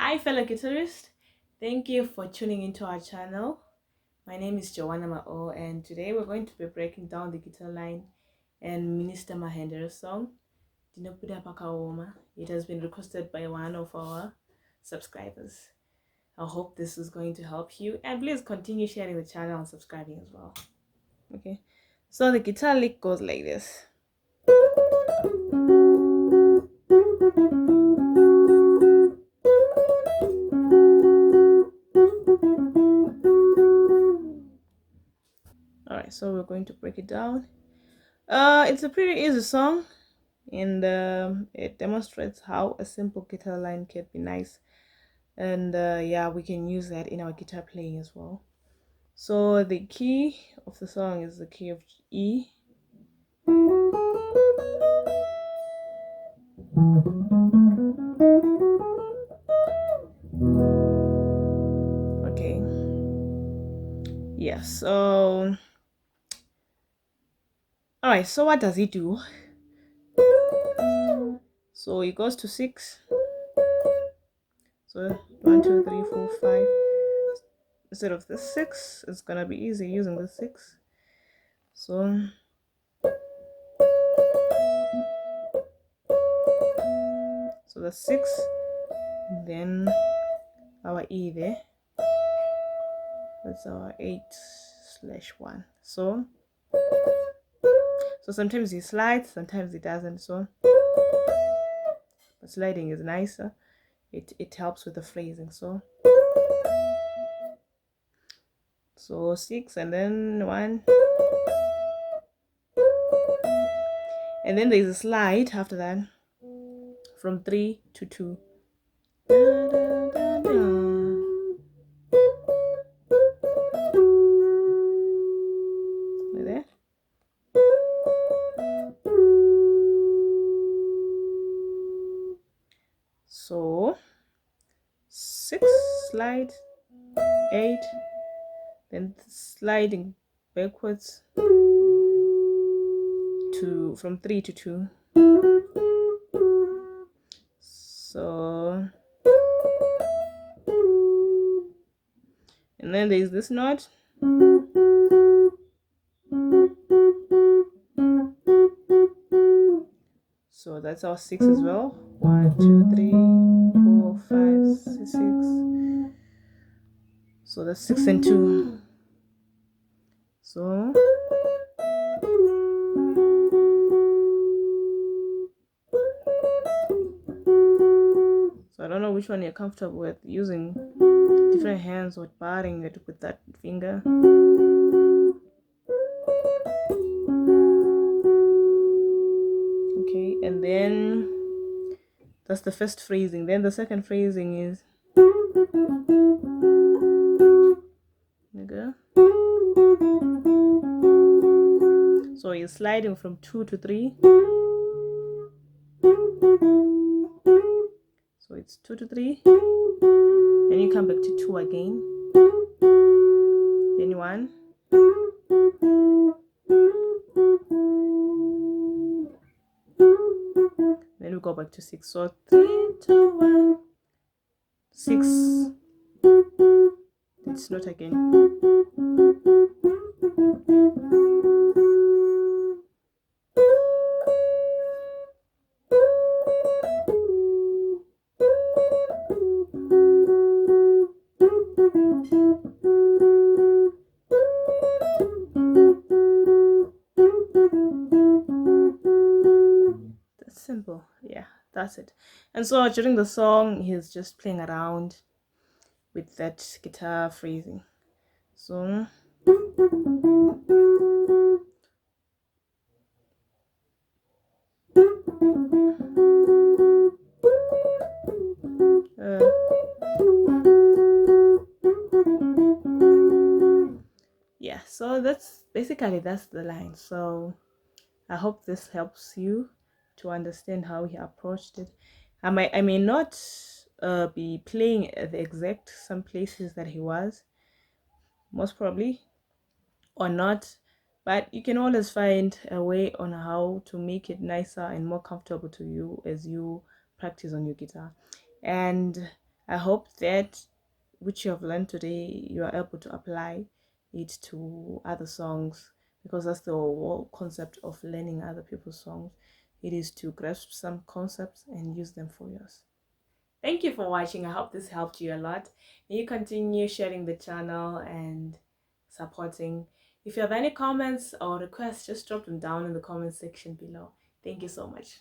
Hi, fellow guitarists. Thank you for tuning into our channel. My name is Joana, and today we're going to be breaking down the guitar line and Minister Mahendere's song, Ndinobuda Pakaoma. It has been requested by one of our subscribers. I hope this is going to help you, and please continue sharing the channel and subscribing as well. Okay, so the guitar lick goes like this. Alright, so we're going to break it down. It's a pretty easy song, and it demonstrates how a simple guitar line can be nice, and yeah, we can use that in our guitar playing as well. So the key of the song is the key of E. Okay, yeah, so all right, so what does he do? So it goes to 6. So 1 2 3 4 5. Instead of the 6, it's gonna be easy using the 6. So the 6, then our E there, that's our 8/1. So sometimes he slides, sometimes he doesn't. So but sliding is nicer, it helps with the phrasing. So 6 and then 1, and then there's a slide after that from 3 to 2. Like that. So 6 slide, 8, then sliding backwards to from 3 to 2. So and then there's this note. So that's our 6 as well. 1 2 3 4 5 6. So that's 6 and 2. So I don't know which one you're comfortable with, using different hands or barring it with that finger. Okay, and then that's the first phrasing. Then the second phrasing is okay. So you're sliding from 2 to 3. So it's 2 to 3. Then you come back to 2 again. Then 1. Then we go back to 6. So 3 2 1 6. It's not again. That's simple. Yeah, that's it. And so during the song, he's just playing around with that guitar phrasing. So yeah, so that's basically that's the line. So I hope this helps you to understand how he approached it. I may not be playing at the exact some places that he was, most probably, or not, but you can always find a way on how to make it nicer and more comfortable to you as you practice on your guitar. And I hope that which you have learned today, you are able to apply it to other songs, because that's the whole concept of learning other people's songs. It is to grasp some concepts and use them for yours. Thank you for watching. I hope this helped you a lot. May you continue sharing the channel and supporting. If you have any comments or requests, just drop them down in the comment section below. Thank you so much.